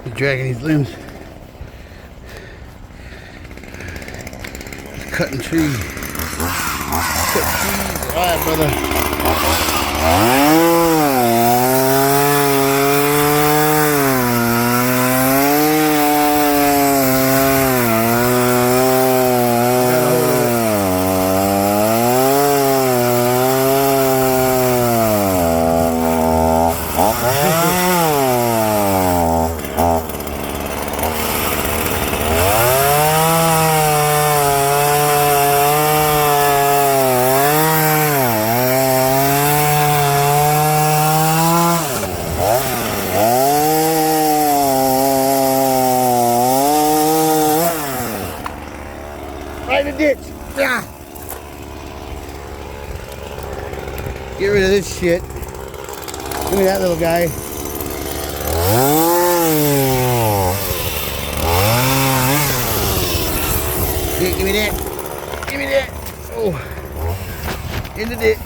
He's dragging these limbs. Cutting trees. Cut trees. Alright, brother. Right in the ditch. Yeah. Get rid of this shit. Give me that little guy. Give me that. Give me that. Oh. In the ditch.